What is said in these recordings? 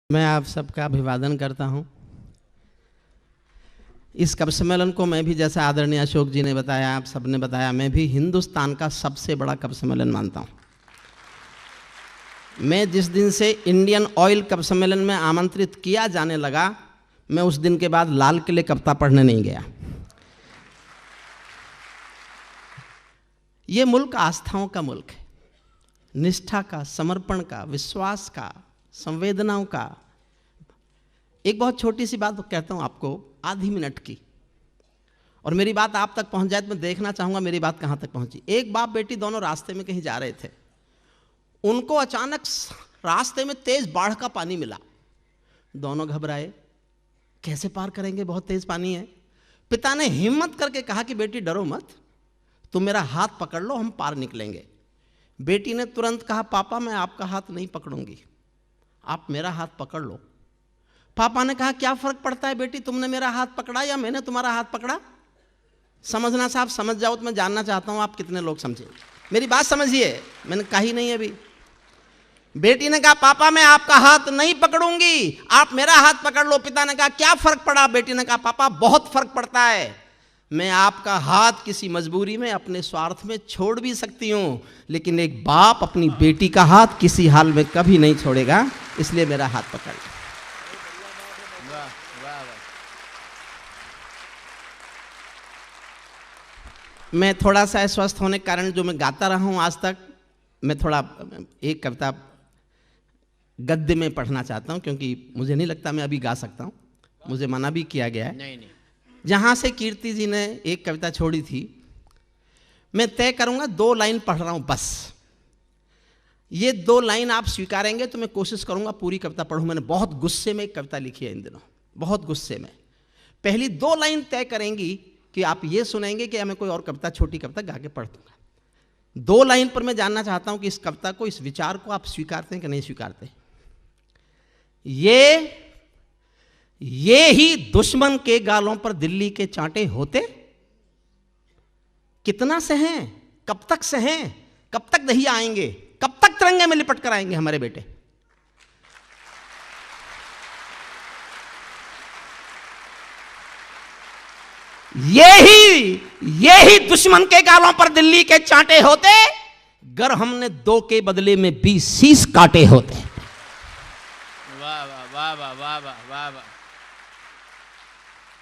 मैं आप सबका अभिवादन करता हूं। इस कवि सम्मेलन को मैं भी, जैसा आदरणीय अशोक जी ने बताया, आप सबने बताया, मैं भी हिंदुस्तान का सबसे बड़ा कवि सम्मेलन मानता हूं। मैं जिस दिन से इंडियन ऑयल कवि सम्मेलन में आमंत्रित किया जाने लगा, मैं उस दिन के बाद लाल किले कविता पढ़ने नहीं गया। ये मुल्क आस्थाओं का मुल्क है, निष्ठा का, समर्पण का, विश्वास का, संवेदनाओं का। एक बहुत छोटी सी बात कहता हूं आपको, आधी मिनट की, और मेरी बात आप तक पहुंच जाए तो मैं देखना चाहूंगा मेरी बात कहां तक पहुंची। एक बाप बेटी दोनों रास्ते में कहीं जा रहे थे, उनको अचानक रास्ते में तेज बाढ़ का पानी मिला। दोनों घबराए, कैसे पार करेंगे, बहुत तेज पानी है। पिता ने हिम्मत करके कहा कि बेटी डरो मत, तुम मेरा हाथ पकड़ लो, हम पार निकलेंगे। बेटी ने तुरंत कहा, पापा मैं आपका हाथ नहीं पकड़ूंगी, आप मेरा हाथ पकड़ लो। पापा ने कहा, क्या फर्क पड़ता है बेटी, तुमने मेरा हाथ पकड़ा या मैंने तुम्हारा हाथ पकड़ा? समझना साहब, समझ जाओ तो मैं जानना चाहता हूं आप कितने लोग समझे। मेरी बात समझिए, मैंने कही नहीं अभी। बेटी ने कहा, पापा मैं आपका हाथ नहीं पकड़ूंगी, आप मेरा हाथ पकड़ लो। पिता ने कहा, क्या फर्क पड़ा? बेटी ने कहा, पापा बहुत फर्क पड़ता है, मैं आपका हाथ किसी मजबूरी में, अपने स्वार्थ में छोड़ भी सकती हूं, लेकिन एक बाप अपनी बेटी का हाथ किसी हाल में कभी नहीं छोड़ेगा, इसलिए मेरा हाथ पकड़ लो। मैं थोड़ा सा अस्वस्थ होने के कारण जो मैं गाता रहा हूं आज तक, मैं थोड़ा एक कविता गद्य में पढ़ना चाहता हूं, क्योंकि मुझे नहीं लगता मैं अभी गा सकता हूं, मुझे मना भी किया गया है। नहीं। जहां से कीर्ति जी ने एक कविता छोड़ी थी, मैं तय करूंगा 2 लाइन पढ़ रहा हूं बस। ये 2 लाइन आप स्वीकारेंगे तो मैं कोशिश करूंगा पूरी कविता पढ़ूं। मैंने बहुत गुस्से में एक कविता लिखी है इन दिनों, बहुत गुस्से में। पहली 2 लाइन तय करेंगी कि आप ये सुनेंगे कि मैं कोई और कविता, छोटी कविता गा के पढ़ दूंगा। 2 लाइन पर मैं जानना चाहता हूं कि इस कविता को, इस विचार को आप स्वीकारते हैं कि नहीं स्वीकारते। ये ही दुश्मन के गालों पर दिल्ली के चांटे होते, कितना सहें, कब तक सहें, कब तक दहिया आएंगे, कब तक तिरंगे में लिपट कर आएंगे हमारे बेटे। ये ही दुश्मन के गालों पर दिल्ली के चांटे होते, गर हमने 2 के बदले में 20 शीश काटे होते। वाह वाह वाह वाह वाह वाह वाह।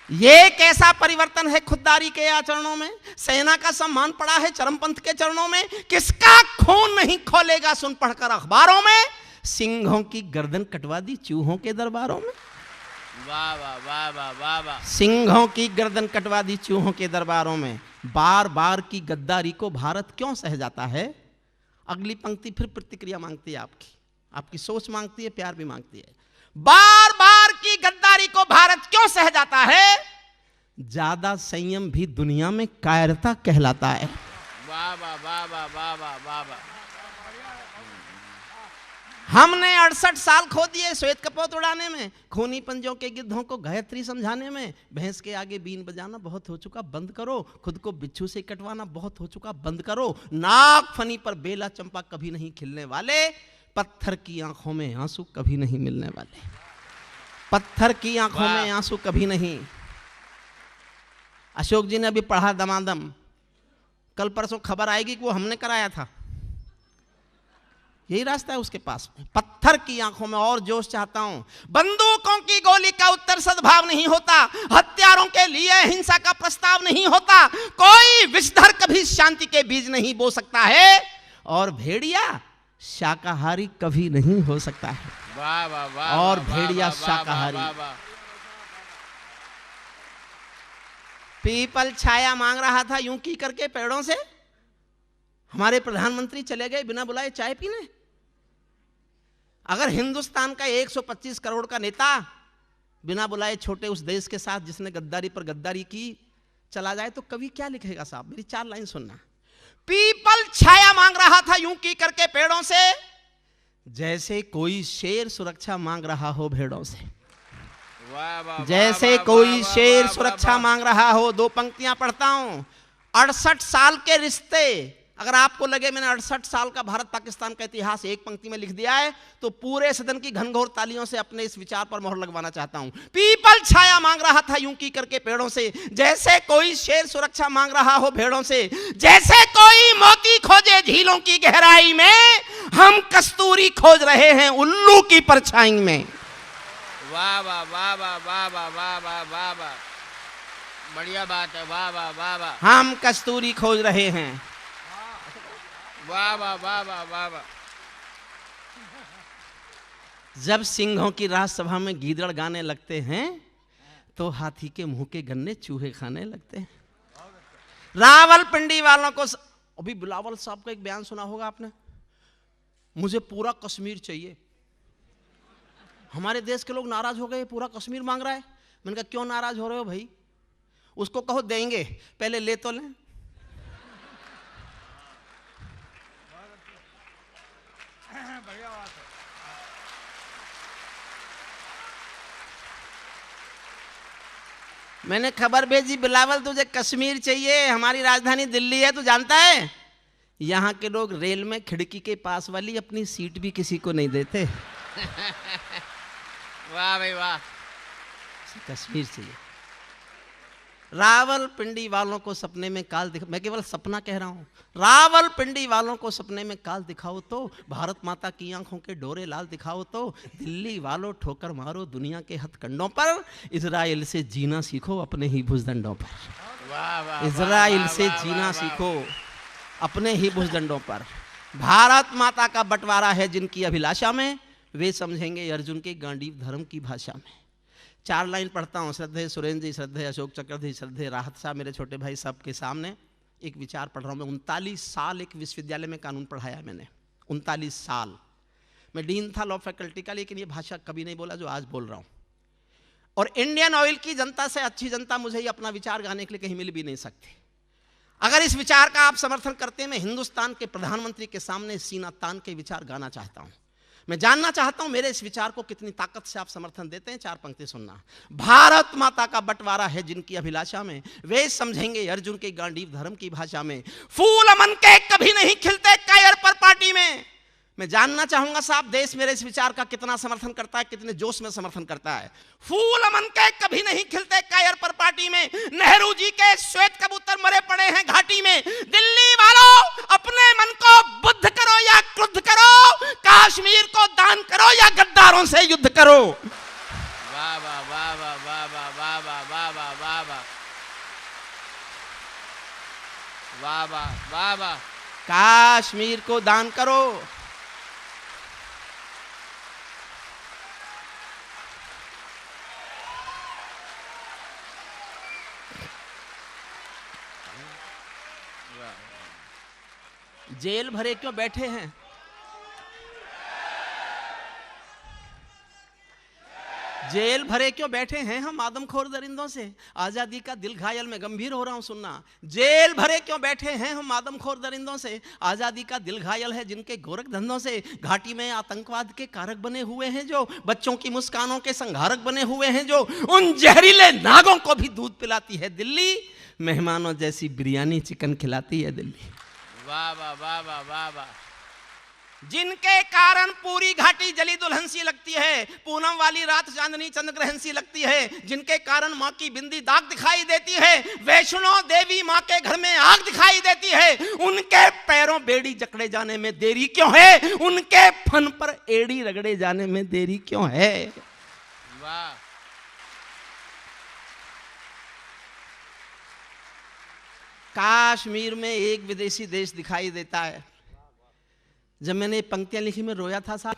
ये कैसा परिवर्तन है खुददारी के आचरणों में। सेना का सम्मान पड़ा है चरमपंथ के चरणों में, किसका खून नहीं खोलेगा सुन पढ़कर अखबारों में। सिंहों की गर्दन कटवा दी चूहों के दरबारों में। वाह वाह वाह वाह वाह वाह। सिंहों की गर्दन कटवा दी चूहों के दरबारों में। बार बार की गद्दारी को भारत क्यों सह जाता है। अगली पंक्ति फिर प्रतिक्रिया मांगती है, आपकी सोच मांगती है, प्यार भी मांगती है। बार बार की गद्दारी को भारत क्यों सह जाता है, ज्यादा संयम भी दुनिया में कायरता कहलाता है। वाह वाह वाह वाह वाह वाह वाह वाह। हमने 68 साल खो दिए श्वेत कपोत उड़ाने में, खूनी पंजों के गिद्धों को गायत्री समझाने में। भैंस के आगे बीन बजाना बहुत हो चुका, बंद करो। खुद को बिच्छू से कटवाना बहुत हो चुका, बंद करो। नाग फनी पर बेला चंपा कभी नहीं खिलने वाले, पत्थर की आंखों में आंसू कभी नहीं मिलने वाले। पत्थर की आंखों में आंसू कभी नहीं। अशोक जी ने अभी पढ़ा दमादम, कल परसों खबर आएगी कि वो हमने कराया था। यही रास्ता है उसके पास में। पत्थर की आंखों में और जोश चाहता हूं। बंदूकों की गोली का उत्तर सद्भाव नहीं होता, हथियारों के लिए हिंसा का प्रस्ताव नहीं होता। कोई विषधर कभी शांति के बीज नहीं बो सकता है, और भेड़िया शाकाहारी कभी नहीं हो सकता है। वाह वाह वाह। और भेड़िया शाकाहारी। पीपल छाया मांग रहा था यूं की करके पेड़ों से, हमारे प्रधानमंत्री चले गए बिना बुलाए चाय पीने। अगर हिंदुस्तान का 125 करोड़ का नेता बिना बुलाए छोटे उस देश के साथ जिसने गद्दारी पर गद्दारी की चला जाए, तो कवि क्या लिखेगा साहब। मेरी 4 लाइन सुनना। पीपल छाया मांग रहा था यूं की करके पेड़ों से, जैसे कोई शेर सुरक्षा मांग रहा हो भेड़ों से। जैसे कोई शेर सुरक्षा मांग रहा हो। 2 पंक्तियां पढ़ता हूं। 68 साल के रिश्ते अगर आपको लगे मैंने 68 साल का भारत पाकिस्तान का इतिहास एक पंक्ति में लिख दिया है, तो पूरे सदन की घनघोर तालियों से अपने इस विचार पर मोहर लगवाना चाहता हूं। पीपल छाया मांग रहा था यूं की करके पेड़ों से, जैसे कोई शेर सुरक्षा मांग रहा हो भेड़ों से, जैसे कोई मोती खोजे झीलों की गहराई में, हम कस्तूरी खोज रहे हैं उल्लू की परछाई में। वाह वाह वाह वाह वाह वाह वाह वाह वाह वाह, बढ़िया बात है। वाह वाह वाह वाह, हम कस्तूरी खोज रहे हैं। वाह वाह वाह वाह वाह वाह। जब सिंहों की राजसभा में गीदड़ गाने लगते हैं, तो हाथी के मुंह के गन्ने चूहे खाने लगते हैं। रावलपिंडी वालों को अभी बिलावल साहब का एक बयान सुना होगा आपने, मुझे पूरा कश्मीर चाहिए। हमारे देश के लोग नाराज हो गए, पूरा कश्मीर मांग रहा है। मैंने कहा क्यों नाराज हो रहे हो भाई, उसको कहो देंगे, पहले ले तो लें। मैंने खबर भेजी, बिलावल तुझे कश्मीर चाहिए, हमारी राजधानी दिल्ली है, तू जानता है यहाँ के लोग रेल में खिड़की के पास वाली अपनी सीट भी किसी को नहीं देते। वाह भाई वाह, कश्मीर चाहिए। रावलपिंडी वालों को सपने में काल दिखा, मैं केवल सपना कह रहा हूं, रावलपिंडी वालों को सपने में काल दिखाओ तो, भारत माता की आंखों के डोरे लाल दिखाओ तो, दिल्ली वालों ठोकर मारो दुनिया के हथकंडों पर, इजराइल से जीना सीखो अपने ही भुजदंडों पर। वाह वाह, इजराइल से जीना सीखो अपने ही भुजदंडों पर। भारत माता का बंटवारा है जिनकी अभिलाषा में, वे समझेंगे अर्जुन के गांडीव धर्म की भाषा में। 4 लाइन पढ़ता हूँ। श्रद्धेय सुरेंद्र जी, श्रद्धेय अशोक चक्रवर्ती, श्रद्धेय राहत साहब, मेरे छोटे भाई सब के सामने एक विचार पढ़ रहा हूँ मैं। 39 साल एक विश्वविद्यालय में कानून पढ़ाया मैंने, 39 साल। मैं डीन था लॉ फैकल्टी का, लेकिन ये भाषा कभी नहीं बोला जो आज बोल रहा हूँ। और इंडियन ऑयल की जनता से अच्छी जनता मुझे ही अपना विचार गाने के लिए कहीं मिल भी नहीं सकती। अगर इस विचार का आप समर्थन करते हैं, मैं हिंदुस्तान के प्रधानमंत्री के सामने सीना तान के विचार गाना चाहता हूँ। मैं जानना चाहता हूं मेरे इस विचार को कितनी ताकत से आप समर्थन देते हैं। 4 पंक्ति सुनना। भारत माता का बंटवारा है जिनकी अभिलाषा में, वे समझेंगे अर्जुन के गांडीव धर्म की भाषा में। फूल अमन के कभी नहीं खिलते कायर पर पार्टी में। मैं जानना चाहूंगा साहब देश मेरे इस विचार का कितना समर्थन करता है, कितने जोश में समर्थन करता है। फूल अमन के कभी नहीं खिलते कायर पर पार्टी में, नेहरू जी के श्वेत कबूतर मरे पड़े हैं घाटी में। दिल्ली वालों अपने मन को बुद्ध करो या क्रुद्ध करो, कश्मीर को दान करो या गद्दारों से युद्ध करो। वाह वाह वाह वाह वाह वाह वाह वाह वाह वाह वाह वाह वाह वाह वाह वाह, कश्मीर को दान करो। जेल भरे क्यों बैठे हैं, जेल भरे क्यों बैठे हैं हम आदमखोर दरिंदों से। आजादी का दिल घायल, में गंभीर हो रहा हूं सुनना। जेल भरे क्यों बैठे हैं हम आदमखोर दरिंदों से, आजादी का दिल घायल है जिनके गोरख धंधों से। घाटी में आतंकवाद के कारक बने हुए हैं जो, बच्चों की मुस्कानों के संहारक बने हुए हैं जो, उन जहरीले नागों को भी दूध पिलाती है दिल्ली, मेहमानों जैसी बिरयानी चिकन खिलाती है दिल्ली। वाह वाह वाह वाह वाह वाह, जिनके कारण पूरी घाटी जली दुल्हन सी लगती है, पूनम वाली रात चांदनी चंद्रग्रहण सी लगती है। जिनके कारण माँ की बिंदी दाग दिखाई देती है, वैष्णो देवी माँ के घर में आग दिखाई देती है। उनके पैरों बेड़ी जकड़े जाने में देरी क्यों है, उनके फन पर एड़ी रगड़े जाने में देरी क्यों है। वाह, कश्मीर में एक विदेशी देश दिखाई देता है। जब मैंने ये पंक्तियां लिखी मैं रोया था साहब,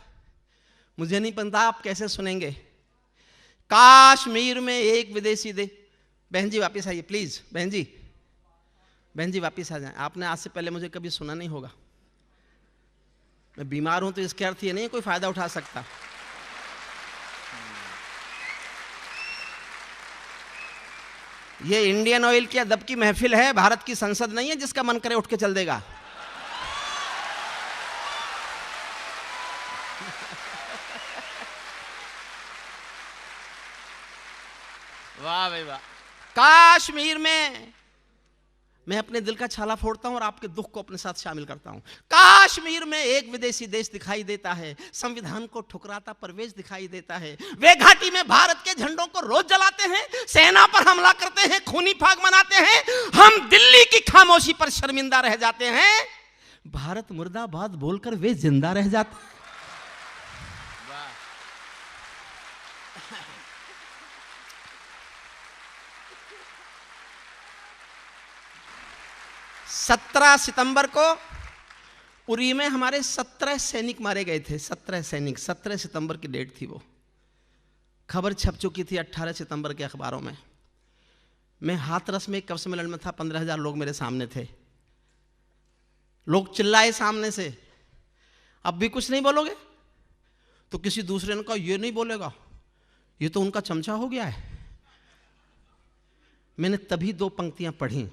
मुझे नहीं पता आप कैसे सुनेंगे। कश्मीर में एक विदेशी देश। बहन जी वापस आइए प्लीज, बहन जी वापस आ जाएं। आपने आज से पहले मुझे कभी सुना नहीं होगा। मैं बीमार हूं तो इसके अर्थ ये नहीं कोई फायदा उठा सकता। ये इंडियन ऑयल की अदब की महफिल है, भारत की संसद नहीं है जिसका मन करे उठ के चल देगा। वाह भाई वाह, कश्मीर में मैं अपने दिल का छाला फोड़ता हूं और आपके दुख को अपने साथ शामिल करता हूं। काश्मीर में एक विदेशी देश दिखाई देता है, संविधान को ठुकराता परवेश दिखाई देता है। वे घाटी में भारत के झंडों को रोज जलाते हैं, सेना पर हमला करते हैं, खूनी फाग मनाते हैं। हम दिल्ली की खामोशी पर शर्मिंदा रह जाते हैं, भारत मुर्दाबाद बोलकर वे जिंदा रह जाते हैं। 17 सितंबर को उरी में हमारे 17 सैनिक मारे गए थे। 17 सैनिक, 17 सितंबर की डेट थी वो। खबर छप चुकी थी 18 सितंबर के अखबारों में। मैं हाथरस में एक कवि सम्मेलन में था, 15,000 लोग मेरे सामने थे। लोग चिल्लाए सामने से, अब भी कुछ नहीं बोलोगे? तो किसी दूसरे ने कहा ये नहीं बोलेगा, ये तो उनका चमचा हो गया है। मैंने तभी 2 पंक्तियां पढ़ी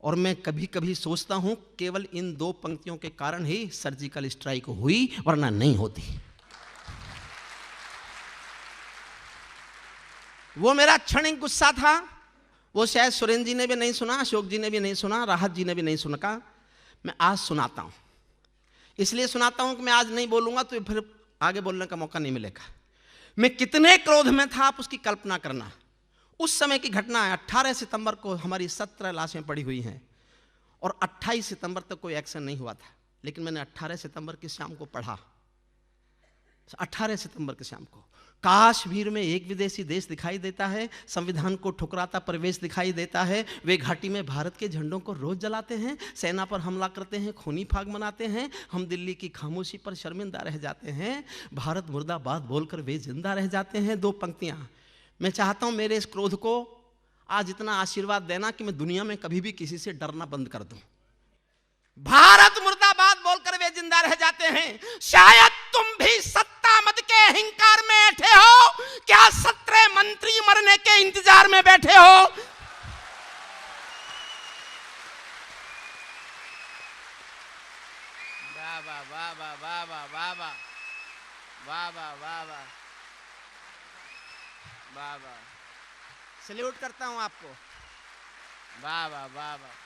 और मैं कभी कभी सोचता हूं केवल इन 2 पंक्तियों के कारण ही सर्जिकल स्ट्राइक हुई, वरना नहीं होती। वो मेरा क्षणिक गुस्सा था, वो शायद सुरेंद्र जी ने भी नहीं सुना, अशोक जी ने भी नहीं सुना, राहत जी ने भी नहीं सुना। मैं आज सुनाता हूं, इसलिए सुनाता हूं कि मैं आज नहीं बोलूंगा तो फिर आगे बोलने का मौका नहीं मिलेगा। मैं कितने क्रोध में था आप उसकी कल्पना करना। उस समय की घटना है, 18 सितंबर को हमारी 17 लाशें पड़ी हुई हैं और 28 सितंबर तक कोई एक्शन नहीं हुआ था, लेकिन मैंने 18 सितंबर की शाम को पढ़ा। 18 सितंबर की शाम को काश्मीर में एक विदेशी देश दिखाई देता है, संविधान को ठुकराता परिवेश दिखाई देता है। वे घाटी में भारत के झंडों को रोज जलाते हैं, सेना पर हमला करते हैं, खूनी फाग मनाते हैं। हम दिल्ली की खामोशी पर शर्मिंदा रह जाते हैं, भारत मुर्दाबाद बोलकर वे जिंदा रह जाते हैं। 2 पंक्तियां। मैं चाहता हूं मेरे इस क्रोध को आज इतना आशीर्वाद देना कि मैं दुनिया में कभी भी किसी से डरना बंद कर दूं। भारत मुर्दाबाद बोलकर वे जिंदा रह जाते हैं। शायद तुम भी सत्ता मद के अहंकार में बैठे हो, क्या 17 मंत्री मरने के इंतजार में बैठे हो? वाह वाह वाह वाह वाह वाह वाह वाह वाह वाह वाह वाह वाह वाह, सैल्यूट करता हूं आपको। वाह वाह वाह वाह।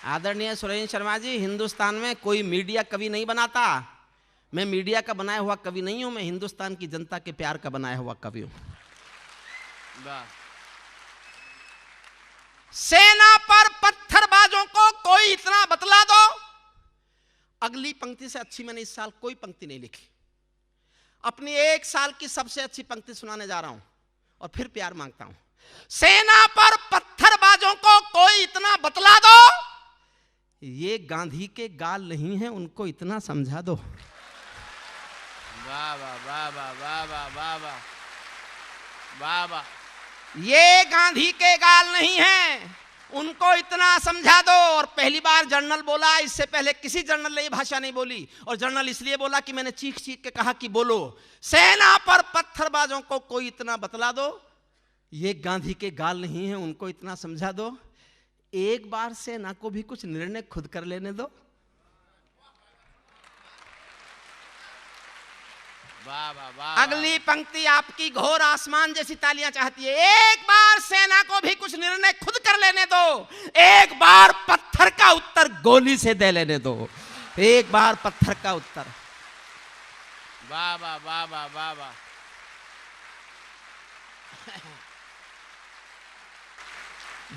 आदरणीय सुरेंद्र शर्मा जी, हिंदुस्तान में कोई मीडिया कवि नहीं बनाता। मैं मीडिया का बनाया हुआ कवि नहीं हूं, मैं हिंदुस्तान की जनता के प्यार का बनाया हुआ कवि हूं। वाह। सेना पर पत्थरबाजों को कोई इतना बतला दो। अगली पंक्ति से अच्छी मैंने इस साल कोई पंक्ति नहीं लिखी। अपनी 1 साल की सबसे अच्छी पंक्ति सुनाने जा रहा हूं और फिर प्यार मांगता हूं। सेना पर पत्थरबाजों को कोई इतना बतला दो, ये गांधी के गाल नहीं है, उनको इतना समझा दो। वाह वाह वाह वाह वाह वाह वाह वाह वाह वाह। ये गांधी के गाल नहीं है, उनको इतना समझा दो। और पहली बार जनरल बोला, इससे पहले किसी जनरल ने ये भाषा नहीं बोली। और जनरल इसलिए बोला कि मैंने चीख चीख के कहा कि बोलो, सेना पर पत्थरबाजों को कोई इतना बतला दो, ये गांधी के गाल नहीं है, उनको इतना समझा दो। एक बार सेना को भी कुछ निर्णय खुद कर लेने दो। वाह वाह वाह। अगली पंक्ति आपकी घोर आसमान जैसी तालियां चाहती है। एक बार सेना को भी कुछ निर्णय खुद कर लेने दो, एक बार पत्थर का उत्तर गोली से दे लेने दो, एक बार पत्थर का उत्तर। वाह वाह वाह वाह वाह वाह।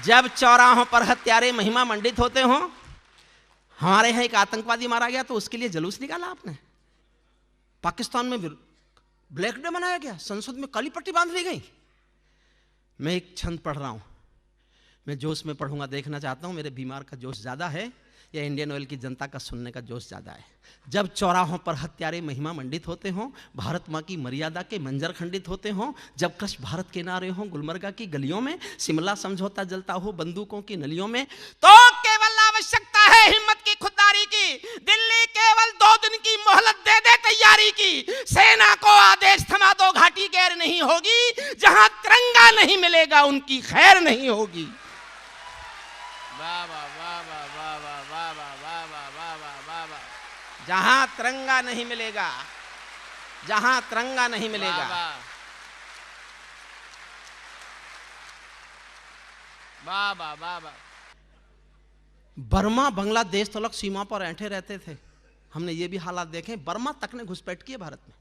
जब चौराहों पर हत्यारे महिमा मंडित होते हो, हमारे यहां एक आतंकवादी मारा गया तो उसके लिए जुलूस निकाला आपने। पाकिस्तान में ब्लैक डे मनाया गया, संसद में काली पट्टी बांध ली गई। मैं एक छंद पढ़ रहा हूं, मैं जोश में पढ़ूंगा, देखना चाहता हूं मेरे बीमार का जोश ज्यादा है या इंडियन ऑयल की जनता का सुनने का जोश ज्यादा है। जब चौराहों पर हत्यारे महिमा मंडित होते हों, भारत मां की मर्यादा के मंजर खंडित होते हों, जब कृष्ण भारत के नारे हों गुलमर्गा की गलियों में, शिमला समझौता जलता हो बंदूकों की नलियों में, तो केवल आवश्यकता है हिम्मत की, खुददारी की। दिल्ली केवल 2 दिन की मोहलत दे दे तैयारी की। सेना को आदेश थमा दो, घाटी गैर नहीं होगी। जहां तिरंगा नहीं मिलेगा उनकी खैर नहीं होगी। वाह वाह वाह वाह वाह वाह वाह वाह वाह वाह वाह वाह वाह वाह। जहां तिरंगा नहीं मिलेगा, जहां तिरंगा नहीं मिलेगा। वाह वाह वाह वाह। बर्मा बांग्लादेश तलक सीमा पर ऐंठे रहते थे। हमने ये भी हालात देखे, बर्मा तक ने घुसपैठ की है भारत में,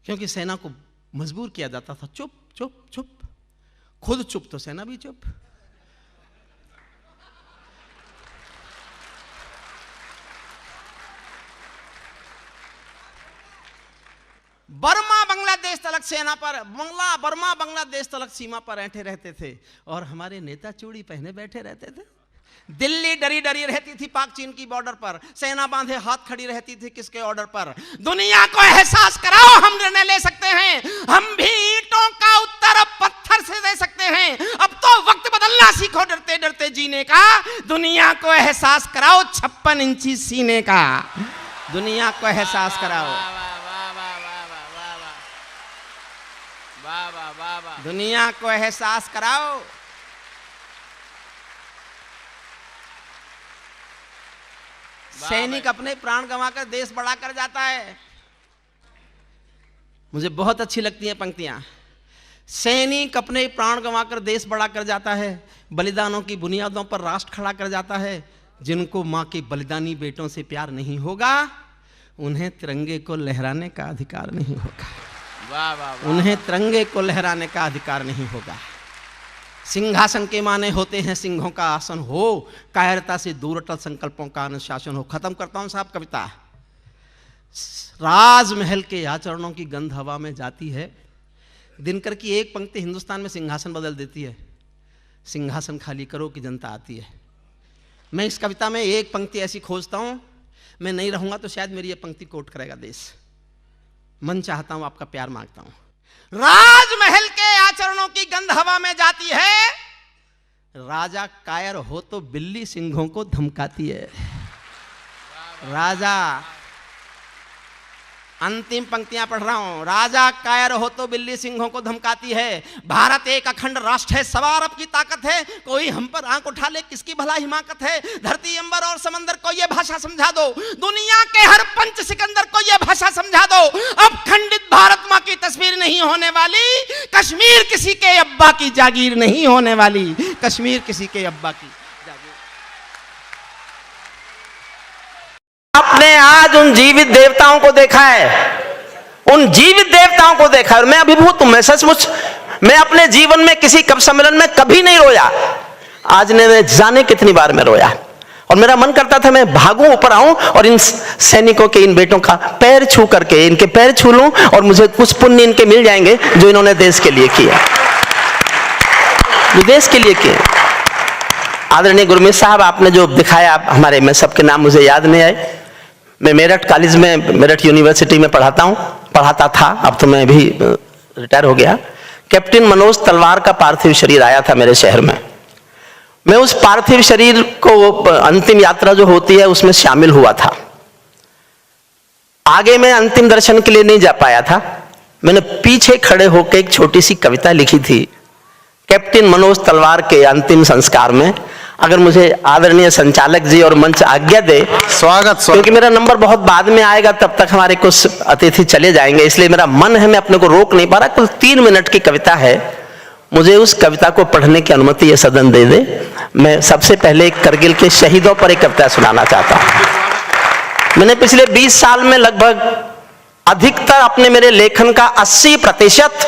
क्योंकि सेना को मजबूर किया जाता था, चुप चुप चुप, खुद चुप तो सेना भी चुप। बर्मा बांग्लादेश तलक सेना पर बर्मा बांग्लादेश तलक सीमा पर ऐंठे रहते थे, और हमारे नेता चूड़ी पहने बैठे रहते थे। दिल्ली डरी डरी रहती थी पाक चीन की बॉर्डर पर, सेना बांधे हाथ खड़ी रहती थी किसके ऑर्डर पर? दुनिया को एहसास कराओ हम निर्णय ले सकते हैं, हम भी ईंटों का उत्तर अब पत्थर से दे सकते हैं। अब तो वक्त बदलना सीखो डरते डरते जीने का, दुनिया को एहसास कराओ 56 इंची सीने का, दुनिया को एहसास कराओ, दुनिया को एहसास कराओ। सैनिक अपने प्राण गंवाकर देश बड़ा कर जाता है। मुझे बहुत अच्छी लगती हैं पंक्तियां। सैनिक अपने प्राण गंवाकर देश बड़ा कर जाता है, बलिदानों की बुनियादों पर राष्ट्र खड़ा कर जाता है। जिनको मां के बलिदानी बेटों से प्यार नहीं होगा, उन्हें तिरंगे को लहराने का अधिकार नहीं होगा। वाह वाह वाह। उन्हें तिरंगे को लहराने का अधिकार नहीं होगा। सिंहासन के माने होते हैं सिंहों का आसन हो, कायरता से दूर अटल संकल्पों का अनुशासन हो। खत्म करता हूं साहब कविता। राजमहल के आचरणों की गंध हवा में जाती है। दिनकर की एक पंक्ति हिंदुस्तान में सिंहासन बदल देती है। सिंहासन खाली करो कि जनता आती है। मैं इस कविता में एक पंक्ति ऐसी खोजता हूं, मैं नहीं रहूंगा तो शायद मेरी ये पंक्ति कोट करेगा देश। मन चाहता हूं, आपका प्यार मांगता हूं। राजमहल के आचरणों की गंध हवा में जाती है, राजा कायर हो तो बिल्ली सिंहों को धमकाती है। राजा, अंतिम पंक्तियां पढ़ रहा हूं। राजा कायर हो तो बिल्ली सिंहों को धमकाती है। भारत एक अखंड राष्ट्र है, सवा अरब की ताकत है, कोई हम पर आंख उठा ले किसकी भला हिमाकत है। धरती अंबर और समंदर को यह भाषा समझा दो, दुनिया के हर पंच सिकंदर को यह भाषा समझा दो। अब खंडित भारत मां की तस्वीर नहीं होने वाली, कश्मीर किसी के अब्बा की जागीर नहीं होने वाली, कश्मीर किसी के अब्बा की। आपने आज उन जीवित देवताओं को देखा है, उन जीवित देवताओं को देखा है। मैं अभिभूत हूं, मैं सचमुच, मैं अपने जीवन में किसी कवि सम्मेलन में कभी नहीं रोया। आज ने जाने कितनी बार मैं रोया, और मेरा मन करता था मैं भागूं, ऊपर आऊं और इन सैनिकों के, इन बेटों का पैर छू करके इनके पैर छू लूं, और मुझे कुछ पुण्य इनके मिल जाएंगे जो इन्होंने देश के लिए किया, जो देश के लिए किया। आदरणीय गुरमीत साहब, आपने जो दिखाया, हमारे, मैं सबके नाम मुझे याद नहीं आए। मैं मेरठ कॉलेज में, मेरठ यूनिवर्सिटी में पढ़ाता था, अब तो मैं भी रिटायर हो गया। कैप्टन मनोज तलवार का पार्थिव शरीर आया था मेरे शहर में। मैं उस पार्थिव शरीर को, अंतिम यात्रा जो होती है उसमें शामिल हुआ था। आगे मैं अंतिम दर्शन के लिए नहीं जा पाया था। मैंने पीछे खड़े होकर एक छोटी सी कविता लिखी थी कैप्टन मनोज तलवार के अंतिम संस्कार में। अगर मुझे आदरणीय संचालक जी और मंच आज्ञा दे, स्वागत, क्योंकि मेरा नंबर बहुत बाद में आएगा, तब तक हमारे कुछ अतिथि चले जाएंगे, इसलिए मेरा मन है, मैं अपने को रोक नहीं पा रहा। कुल 3 मिनट की कविता है, मुझे उस कविता को पढ़ने की अनुमति ये सदन दे दे। मैं सबसे पहले करगिल के शहीदों पर एक कविता सुनाना चाहता हूं। मैंने पिछले 20 साल में लगभग अधिकतर अपने मेरे लेखन का 80%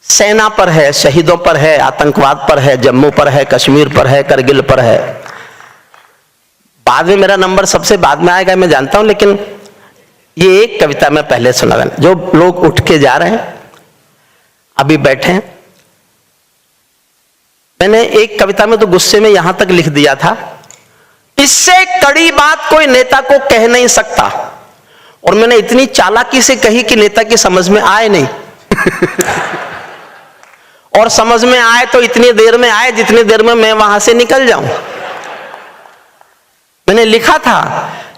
सेना पर है, शहीदों पर है, आतंकवाद पर है, जम्मू पर है, कश्मीर पर है, करगिल पर है। बाद में मेरा नंबर सबसे बाद में आएगा मैं जानता हूं, लेकिन ये एक कविता मैं पहले सुना। जो लोग उठ के जा रहे हैं, अभी बैठे हैं, मैंने एक कविता में तो गुस्से में यहां तक लिख दिया था, इससे कड़ी बात कोई नेता को कह नहीं सकता। और मैंने इतनी चालाकी से कही कि नेता की समझ में आए नहीं और समझ में आए तो इतनी देर में आए जितनी देर में मैं वहां से निकल जाऊं। मैंने लिखा था,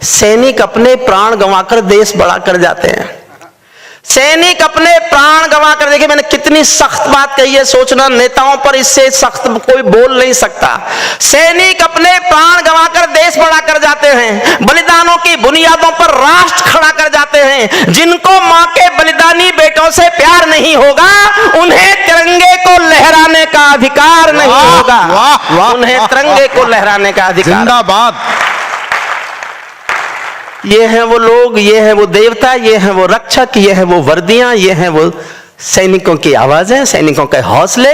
सैनिक अपने प्राण गंवाकर देश बड़ा कर जाते हैं। सैनिक अपने प्राण गंवाकर, देखिए मैंने कितनी सख्त बात कही है, सोचना नेताओं पर इससे सख्त कोई बोल नहीं सकता। सैनिक अपने प्राण गंवाकर देश बड़ा कर जाते हैं, बलिदानों की बुनियादों पर राष्ट्र खड़ा कर जाते हैं। जिनको मां के बलिदानी बेटों से प्यार नहीं नहीं होगा, उन्हें तिरंगे को लहराने का अधिकार नहीं होगा। उन्हें तिरंगे को लहराने का अधिकार। जिंदाबाद। ये हैं वो लोग, ये है वो देवता, ये है वो रक्षक, ये है वो वर्दियां, ये है वो सैनिकों की आवाजें, सैनिकों के हौसले,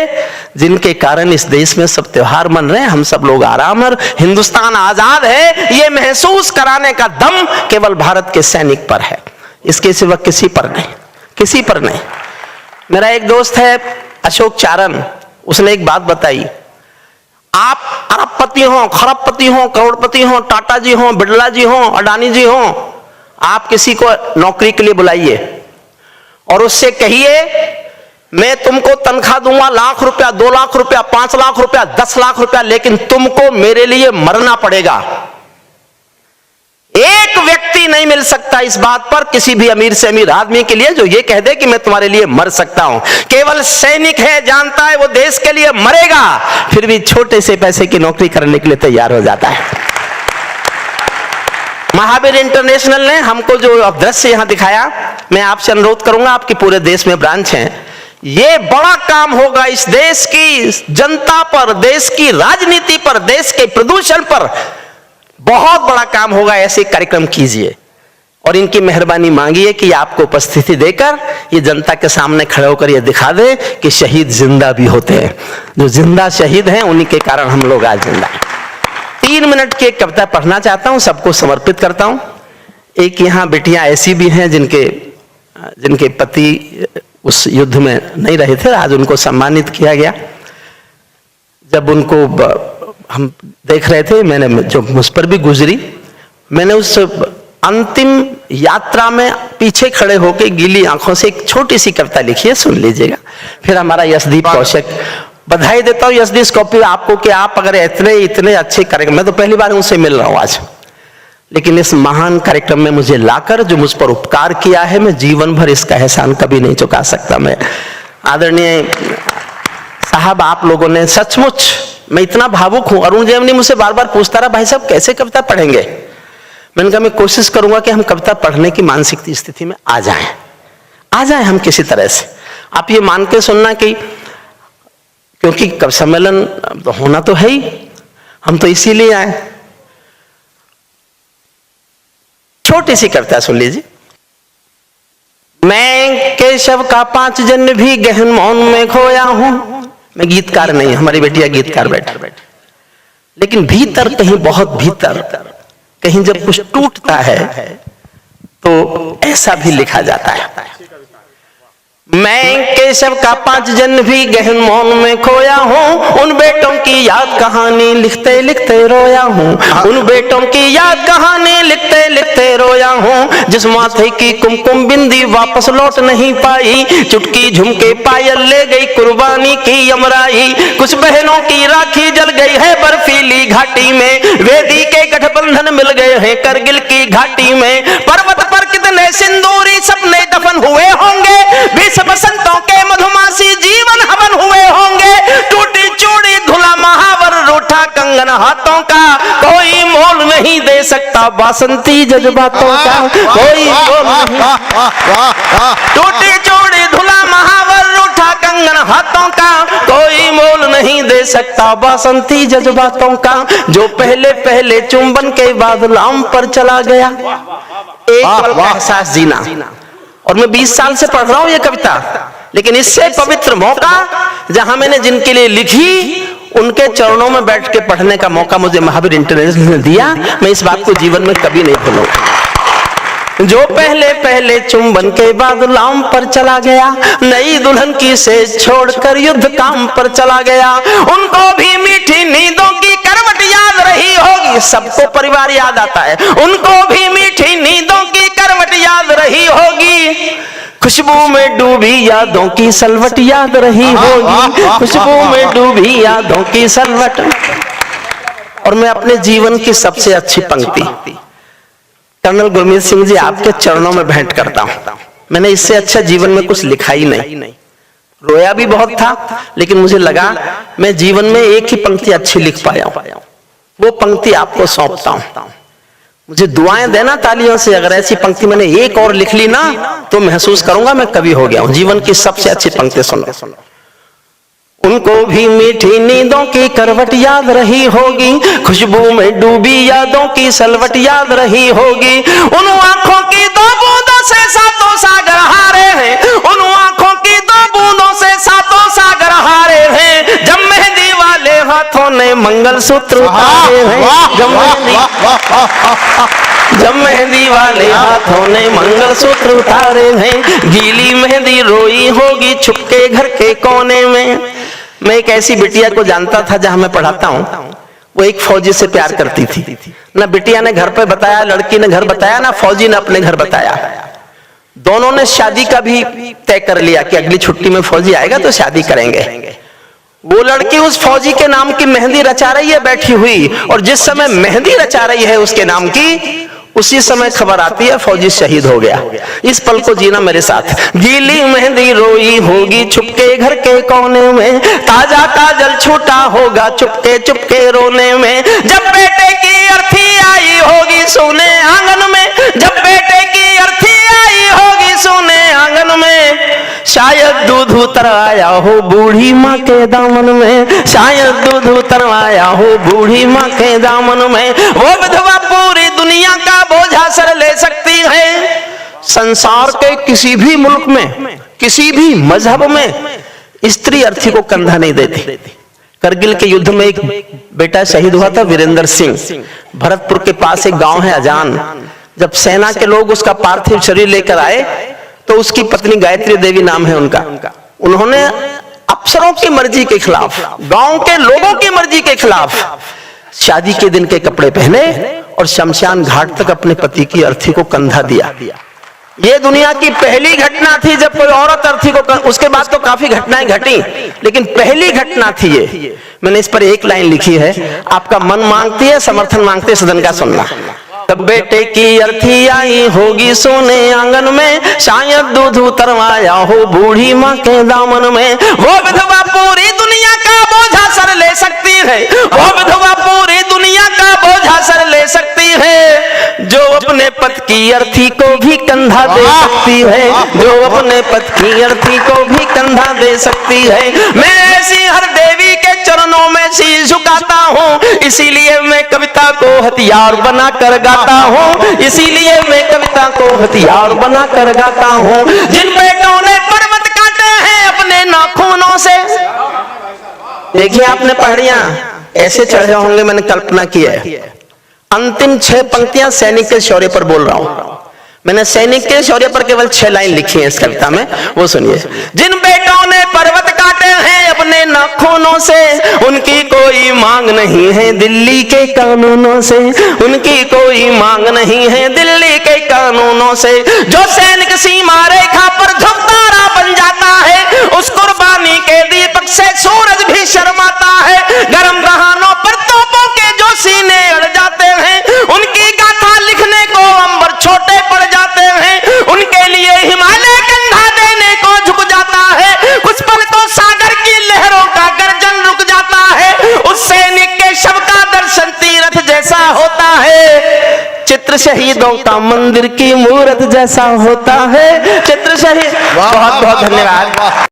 जिनके कारण इस देश में सब त्योहार मन रहे हैं, हम सब लोग आराम और हिंदुस्तान आजाद है, ये महसूस कराने का दम केवल भारत के सैनिक पर है, इसके सिवा किसी पर नहीं, किसी पर नहीं। मेरा एक दोस्त है अशोक चारण, उसने एक बात बताई, आप अरबपति हो, खरबपति हो, करोड़पति हो, टाटा जी हो, बिरला जी हो, अडानी जी हो, आप किसी को नौकरी के लिए बुलाइए और उससे कहिए मैं तुमको तनख्वाह दूंगा 1 लाख रुपया, 2 लाख रुपया, 5 लाख रुपया, 10 लाख रुपया, लेकिन तुमको मेरे लिए मरना पड़ेगा। एक व्यक्ति नहीं मिल सकता इस बात पर किसी भी अमीर से अमीर आदमी के लिए जो ये कह दे कि मैं तुम्हारे लिए मर सकता हूं। केवल सैनिक है, जानता है वो देश के लिए मरेगा, फिर भी छोटे से पैसे की नौकरी करने के लिए तैयार हो जाता है। महावीर इंटरनेशनल ने हमको जो दृश्य यहां दिखाया, मैं आपसे अनुरोध करूंगा, आपके पूरे देश में ब्रांच हैं, ये बड़ा काम होगा इस देश की जनता पर, देश की राजनीति पर, देश के प्रदूषण पर बहुत बड़ा काम होगा। ऐसे कार्यक्रम कीजिए और इनकी मेहरबानी मांगिए कि आपको उपस्थिति देकर ये जनता के सामने खड़े होकर ये दिखा दे कि शहीद जिंदा भी होते हैं, जो जिंदा शहीद हैं उन्हीं के कारण हम लोग आज जिंदा हैं। 3 मिनट की एक कविता पढ़ना चाहता हूं, सबको समर्पित करता हूं। एक यहाँ बेटियां ऐसी भी हैं जिनके पति उस युद्ध में नहीं रहे थे, आज उनको सम्मानित किया गया। जब उनको हम देख रहे थे, मैंने जो मुझ पर भी गुजरी, मैंने उस अंतिम यात्रा में पीछे खड़े होकर गीली आंखों से एक छोटी सी कविता लिखी है, सुन लीजिएगा। फिर हमारा यशदीप कौशिक, बधाई देता हूं यशदीप कौशिक आपको कि आप अगर इतने अच्छे कार्यक्रम, मैं तो पहली बार उनसे मिल रहा हूं आज, लेकिन इस महान कार्यक्रम में मुझे लाकर जो मुझ पर उपकार किया है, मैं जीवन भर इसका एहसान कभी नहीं चुका सकता। मैं आदरणीय साहब, आप लोगों ने सचमुच, मैं इतना भावुक हूं। अरुण जैमिनी मुझसे बार बार पूछता रहा, भाई साहब कैसे कविता पढ़ेंगे? मैंने कहा मैं कोशिश करूंगा कि हम कविता पढ़ने की मानसिक स्थिति में आ जाएं हम किसी तरह से। आप ये मान के सुनना कि क्योंकि कवि सम्मेलन तो होना तो है ही, हम तो इसीलिए आए। छोटी सी कविता सुन लीजिए। मैं केशव का 5 जन्म भी गहन मौन में खोया हूं। मैं गीतकार नहीं, हमारी बेटियां गीतकार बैठे, लेकिन भीतर कहीं, बहुत भीतर कहीं जब कुछ टूटता है तो ऐसा भी लिखा जाता है। मैं केशव का 5 जन्म भी गहन मौन में खोया हूँ, उन बेटों की याद कहानी लिखते लिखते रोया हूँ, उन बेटों की याद कहानी लिखते लिखते रोया हूँ, जिस माथे की कुमकुम बिंदी वापस लौट नहीं पाई, चुटकी झुमके पायल ले गई कुर्बानी की यमराई, कुछ बहनों की राखी जल गई है बर्फीली घाटी में, वेदी के गठबंधन मिल गए हैं करगिल की घाटी में, पर्वत पर कितने सिंदूरी सपने दफन हुए होंगे, बसंतों के मधुमासी जीवन हवन हुए होंगे, टूटी चूड़ी धुला महावर रूठा कंगन हाथों का, कोई मोल नहीं दे सकता बासंती जज्बातों का, कोई मोल नहीं। टूटी चूड़ी धुला महावर रूठा कंगन हाथों का, कोई मोल नहीं दे सकता बासंती जज्बातों का, जो पहले पहले चुंबन के बाद लाम पर चला गया, एक पल का एहसास जीना। और मैं 20 साल से पढ़ रहा हूं ये कविता, लेकिन इससे पवित्र मौका जहां मैंने जिनके लिए लिखी उनके चरणों में बैठ के पढ़ने का मौका मुझे महावीर इंटरनेशनल ने दिया, मैं इस बात को जीवन में कभी नहीं भूलूंगा। जो पहले पहले चुंबन के बाद लाम पर चला गया, नई दुल्हन की सेज छोड़कर युद्ध काम पर चला गया, उनको भी मीठी नींदों की करवट याद रही होगी, सबको परिवार याद आता है, उनको भी मीठी नींदों की करवट याद रही होगी, खुशबू में डूबी यादों की सलवट याद रही होगी, खुशबू में डूबी यादों की सलवट। और मैं अपने जीवन की सबसे अच्छी पंक्ति कर्नल गुरमीत सिंह जी आपके चरणों में भेंट करता हूं। मैंने इससे अच्छा जीवन में कुछ लिखा ही नहीं, रोया भी बहुत था, लेकिन मुझे लगा मैं जीवन में एक ही पंक्ति अच्छी लिख पाया हूं, वो पंक्ति आपको सौंपता हूं। मुझे दुआएं देना तालियों से। अगर ऐसी पंक्ति मैंने एक और लिख ली ना तो महसूस करूंगा मैं कवि हो गया हूं। जीवन की सबसे अच्छी पंक्ति सुनो। उनको भी मीठी नींदों की करवट याद रही होगी, खुशबू में डूबी यादों की सलवट याद रही होगी। उन आंखों की दो बूंदों से सातों सागर हारे हैं, उन आंखों की दो बूंदों से सातों सागर हारे हैं। जब मेहंदी वाले हाथों ने मंगलसूत्र उतारे हैं, जब मेहंदी वाले हाथों ने मंगलसूत्र उतारे हैं। गीली मेहंदी रोई होगी छुपके घर के कोने में। मैं एक ऐसी बिटिया को जानता था जहां मैं पढ़ाता हूं, वो एक फौजी से प्यार करती थी। ना बिटिया ने घर पे बताया, लड़की ने घर बताया, ना फौजी ने अपने घर बताया। दोनों ने शादी का भी तय कर लिया कि अगली छुट्टी में फौजी आएगा तो शादी करेंगे। वो लड़की उस फौजी के नाम की मेहंदी रचा रही है बैठी हुई, और जिस समय मेहंदी रचा रही है उसके नाम की, उसी समय खबर आती है फौजी शहीद हो गया। इस पल को जीना मेरे साथ। गीली मेहंदी रोई होगी छुपके घर के कोने में, ताजा काजल छूटा होगा चुपके चुपके रोने में। जब बेटे की अर्थी आई होगी सोने आंगन में, जब बेटे की अर्थी आई होगी सोने आंगन में। शायद दूध उतर आया हो बूढ़ी माँ के दामन में, शायद दूध उतर आया हो बूढ़ी माँ के दामन में। वो विधवा पूरी दुनिया का बोझा सर ले सकती है। संसार के किसी भी मुल्क में, किसी भी मजहब में स्त्री अर्थी को कंधा नहीं देती। करगिल के युद्ध में एक बेटा शहीद हुआ था, वीरेंद्र सिंह। भरतपुर के पास एक गांव है अजान। जब सेना के लोग उसका पार्थिव शरीर लेकर आए तो उसकी पत्नी गायत्री देवी नाम है उनका, उन्होंने अफसरों की मर्जी के खिलाफ, गांव के लोगों की मर्जी के खिलाफ शादी के दिन के कपड़े पहने और शमशान घाट तक अपने पति की अर्थी को कंधा दिया। ये दुनिया की पहली घटना थी जब कोई औरत अर्थी को, उसके बाद तो काफी घटनाएं घटी, लेकिन पहली घटना थी ये। मैंने इस पर एक लाइन लिखी है, आपका मन मांगती है, समर्थन मांगते है, सदन का सुनना। तब बेटे की अर्थी आई होगी सोने आंगन में, शायद दूध उतरवाया हो बूढ़ी माँ के दामन में। वो विधवा पूरी दुनिया का बोझा सर ले सकती है, वो विधवा पूरी दुनिया का बोझा सर ले सकती है। जो अपने पति की अर्थी को भी कंधा दे सकती है, जो अपने पति की अर्थी को भी कंधा दे सकती है। मैं ऐसी हर देवी के चरणों में शीश झुकाता हूँ, इसीलिए मैं कविता को हथियार बना कर गाता हूँ, इसीलिए मैं कविता को हथियार बना कर गाता हूँ। जिन बेटों ने पर्वत काटे हैं अपने नाखूनों से, देखिए आपने पहाड़ियां ऐसे चढ़े होंगे, मैंने कल्पना की है। अंतिम 6 पंक्तियां सैनिक के शौर्य पर बोल रहा हूं। मैंने सैनिक के शौर्य पर केवल 6 लाइन लिखी है इस कविता में, वो सुनिए। जिन बेटों ने पर्वत काटे हैं अपने नाखूनों से, उनकी कोई मांग नहीं है दिल्ली के कानूनों से, उनकी कोई मांग नहीं है दिल्ली के कानूनों से। जो सैनिक सीमा रेखा पर झुकतारा बन जाता है, उस कुर्बानी के दीपक से सूरज भी शर्माता है। गर्म दहानों पर तोपों के जो सीने अड़ जाते हैं, उनकी गाथा लिखने को अंबर छोटे पड़ जाते हैं। उनके लिए हिमालय कंधा देने को झुक जाता है, कुछ पल को सागर की लहरों का गर्जन रुक जाता है। उस सैनिक के शव का दर्शन तीर्थ जैसा होता है, चित्र शहीदों का मंदिर की मूरत जैसा होता है। चित्र शहीद, बहुत बहुत धन्यवाद।